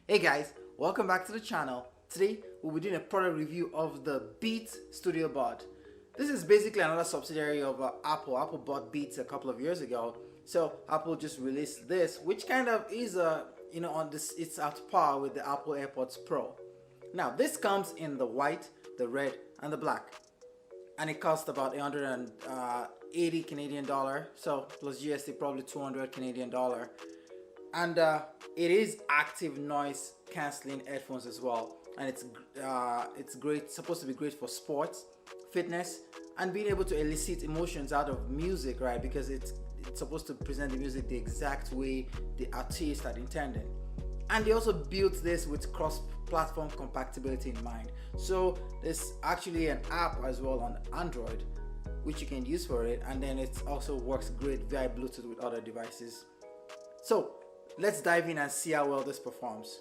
Hey guys, welcome back to the channel. Today we'll be doing a product review of the Beats Studio Bud. This is basically another subsidiary of Apple. Apple bought Beats a couple of years ago, so Apple just released this, which kind of is on this, it's at par with the Apple AirPods Pro. Now this comes in the white, the red, and the black, and it cost about 180 Canadian dollar, so plus GST probably 200 Canadian dollar. And it is active noise cancelling headphones as well, and it's great. It's supposed to be great for sports, fitness, and being able to elicit emotions out of music, right? Because it's supposed to present the music the exact way the artist had intended. And they also built this with cross-platform compatibility in mind. So there's actually an app as well on Android which you can use for it, and then it also works great via Bluetooth with other devices. So let's dive in and see how well this performs.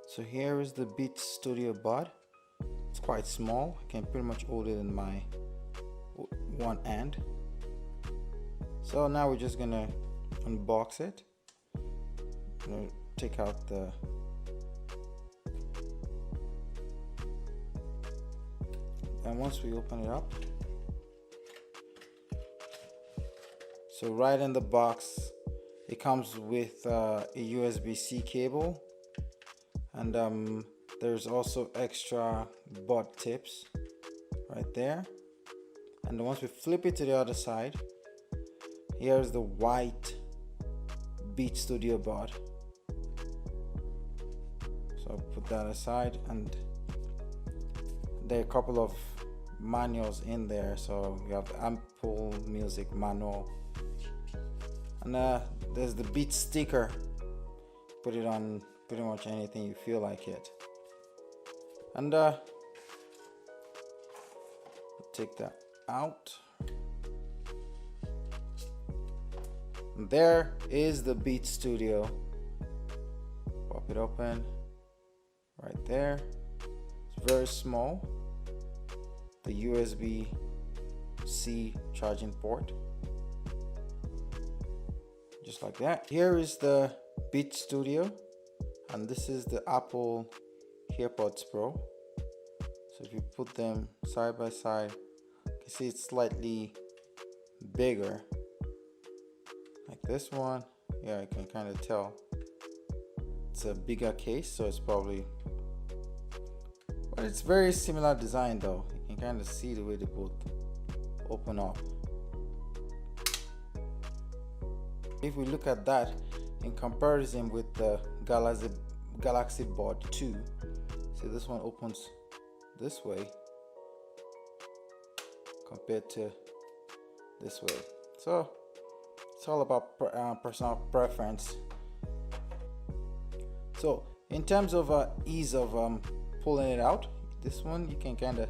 So here is the Beats Studio Bud. It's quite small. I can pretty much hold it in my one hand. So now we're just gonna unbox it. I'm gonna take out the and once we open it up, so right in the box it comes with a USB-C cable, and there's also extra bud tips right there. And once we flip it to the other side, here's the white Beats Studio Bud. So I'll put that aside, and there are a couple of manuals in there. So we have the Apple Music manual, and there's the Beats sticker. Put it on pretty much anything you feel like it. And take that out. And there is the Beats Studio. Pop it open. Right there. It's very small. The USB-C charging port. Just like that. Here is the Beats Studio, and this is the Apple AirPods Pro. So if you put them side by side, you can see it's slightly bigger. Like this one, yeah, I can kind of tell. It's a bigger case, so it's probably, but it's very similar design though. You can kind of see the way they both open up. If we look at that in comparison with the Galaxy Bud 2, see this one opens this way compared to this way. So it's all about personal preference. So in terms of ease of pulling it out, this one you can kind of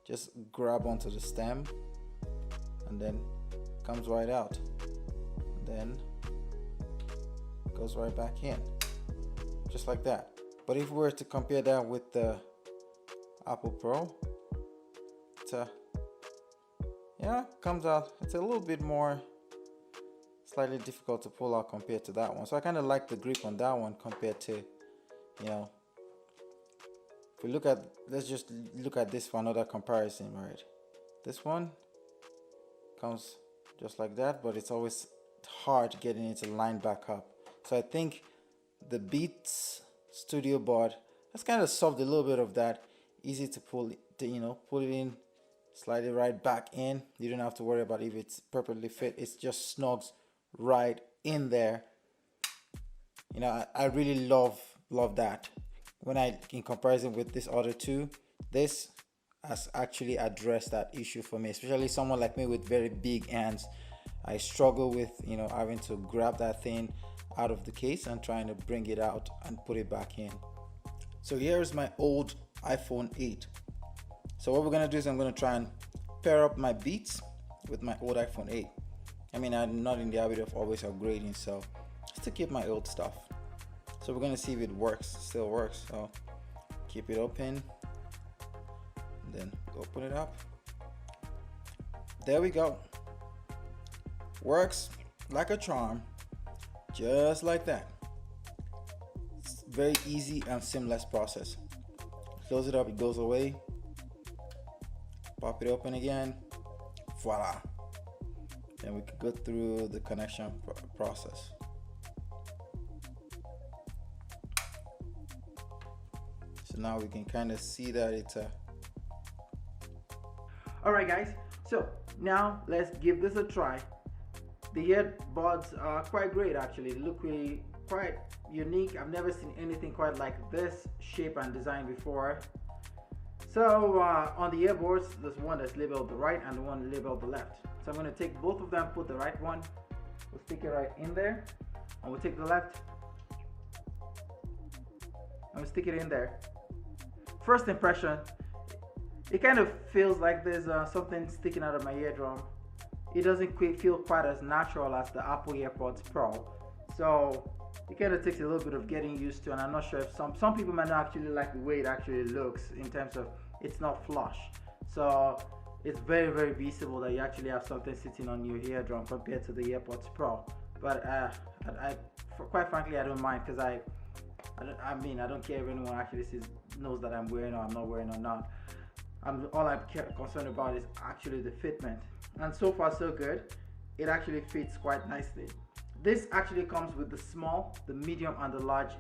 just grab onto the stem, and then comes right out, then goes right back in, just like that. But if we were to compare that with the Apple Pro, it's comes out, it's a little bit more slightly difficult to pull out compared to that one. So I kind of like the grip on that one compared to, if we look at, let's just look at this for another comparison, right? This one comes just like that, but it's always hard getting it to line back up. So I think the Beats Studio Bud has kind of solved a little bit of that. Easy to pull it, pull it in, slide it right back in. You don't have to worry about if it's perfectly fit. It just snugs right in there. I really love that. In comparison with this other two, this has actually addressed that issue for me, especially someone like me with very big hands. I struggle with having to grab that thing out of the case and trying to bring it out and put it back in. So here's my old iPhone 8. So what we're gonna do is I'm gonna try and pair up my Beats with my old iPhone 8. I'm not in the habit of always upgrading, so just to keep my old stuff. So we're gonna see if it still works. So keep it open, and then open it up. There we go. Works like a charm, just like that. Very easy and seamless process. Close it up, it goes away. Pop it open again. Voila. Then we could go through the connection process. So now we can kind of see that it's a... Alright guys, so now let's give this a try. The earbuds are quite great actually. They look really quite unique. I've never seen anything quite like this shape and design before. So on the earbuds, there's one that's labeled the right and the one labeled the left. So I'm going to take both of them, put the right one, we'll stick it right in there, and we'll take the left and we'll stick it in there. First impression, it kind of feels like there's something sticking out of my eardrum. It doesn't feel quite as natural as the Apple AirPods Pro. So it kind of takes a little bit of getting used to, and I'm not sure if some people might not actually like the way it actually looks in terms of it's not flush. So it's very, very visible that you actually have something sitting on your eardrum compared to the AirPods Pro. But quite frankly, I don't mind, because I mean, I don't care if anyone actually knows that I'm wearing or I'm not wearing or not. All I'm concerned about is actually the fitment. And so far so good. It actually fits quite nicely. This actually comes with the small, the medium, and the large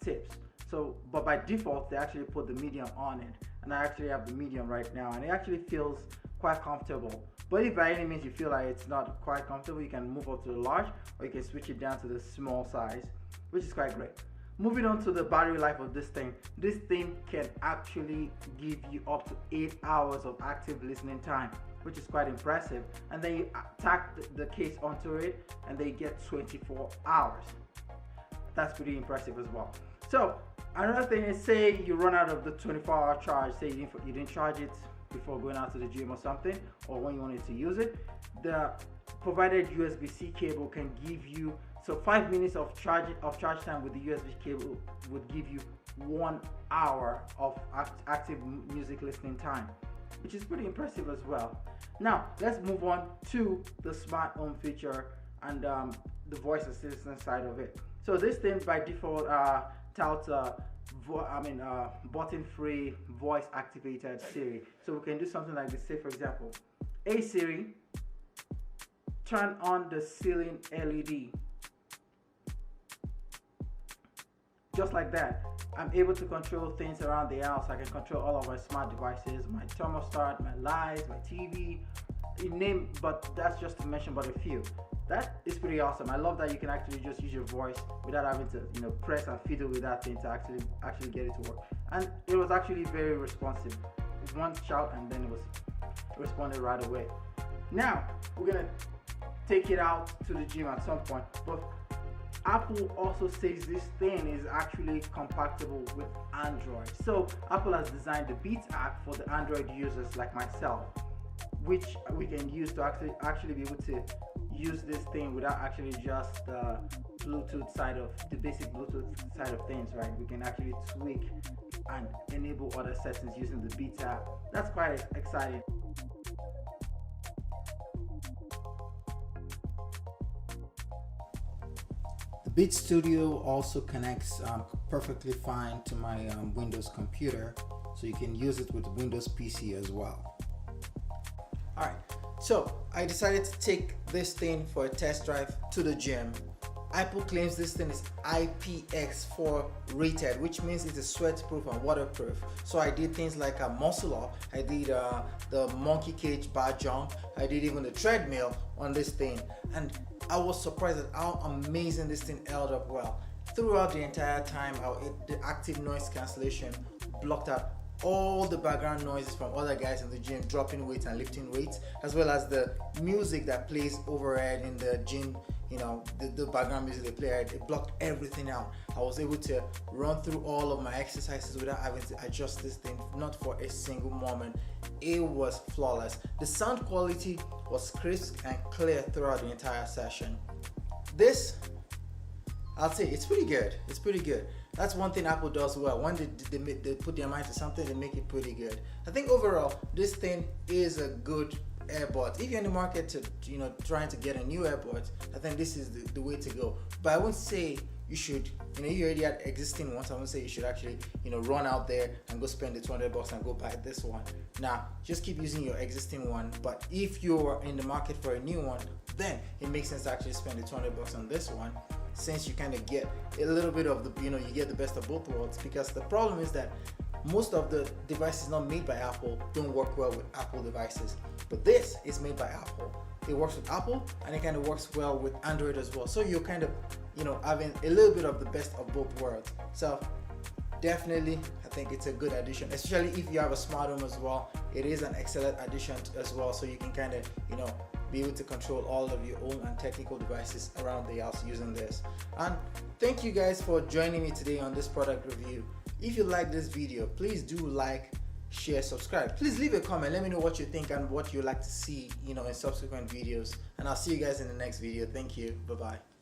tips. So, but by default, they actually put the medium on it. And I actually have the medium right now, and it actually feels quite comfortable. But if by any means you feel like it's not quite comfortable, you can move up to the large, or you can switch it down to the small size, which is quite great. Moving on to the battery life of this thing. This thing can actually give you up to 8 hours of active listening time, which is quite impressive. And then you tack the case onto it, and they get 24 hours. That's pretty impressive as well. So another thing is, say you run out of the 24-hour charge, say you didn't charge it before going out to the gym or something, or when you wanted to use it, the provided USB-C cable can give you, so 5 minutes of charge time with the USB cable would give you 1 hour of active music listening time, which is pretty impressive as well. Now let's move on to the smart home feature and the voice assistant side of it. So this thing by default touts button-free voice-activated Siri. So we can do something like this. Say for example, "Hey Siri, turn on the ceiling LED." Just like that, I'm able to control things around the house. I can control all of my smart devices, my thermostat, my lights, my TV, you name, but that's just to mention but a few. That is pretty awesome. I love that you can actually just use your voice without having to, press and fiddle with that thing to actually get it to work. And it was actually very responsive. One shout and then it responded right away. Now we're gonna take it out to the gym at some point, but Apple also says this thing is actually compatible with Android. So Apple has designed the Beats app for the Android users like myself, which we can use to actually be able to use this thing without actually just the Bluetooth side of the basic Bluetooth side of things, right? We can actually tweak and enable other settings using the Beats app. That's quite exciting. The Beats Studio also connects perfectly fine to my Windows computer, so you can use it with Windows PC as well. Alright, so I decided to take this thing for a test drive to the gym. Apple claims this thing is IPX4 rated, which means it is sweat-proof and waterproof. So I did things like a muscle up, I did the monkey cage bar jump, I did even the treadmill on this thing, and I was surprised at how amazing this thing held up well. Throughout the entire time, the active noise cancellation blocked out all the background noises from other guys in the gym dropping weights and lifting weights, as well as the music that plays overhead in the gym, the background music they play, it blocked everything out. I was able to run through all of my exercises without having to adjust this thing, not for a single moment. It was flawless. The sound quality was crisp and clear throughout the entire session. This, I'll say, it's pretty good. It's pretty good. That's one thing Apple does well. When they put their mind to something, they make it pretty good. I think overall, this thing is a good AirPods, if you're in the market to trying to get a new AirPods, I think this is the way to go. But I wouldn't say you should, you already had existing ones. I wouldn't say you should actually, run out there and go spend the $200 and go buy this one. Now, just keep using your existing one. But if you're in the market for a new one, then it makes sense to actually spend the $200 on this one, since you kind of get a little bit of the, you get the best of both worlds. Because the problem is that most of the devices not made by Apple don't work well with Apple devices, but this is made by Apple. It works with Apple and it kind of works well with Android as well. So you're kind of, having a little bit of the best of both worlds. So definitely, I think it's a good addition, especially if you have a smart home as well. It is an excellent addition as well, so you can kind of, be able to control all of your own and technical devices around the house using this. And thank you guys for joining me today on this product review. If you like this video, please do like, share, subscribe. Please leave a comment. Let me know what you think and what you'd like to see, in subsequent videos. And I'll see you guys in the next video. Thank you. Bye-bye.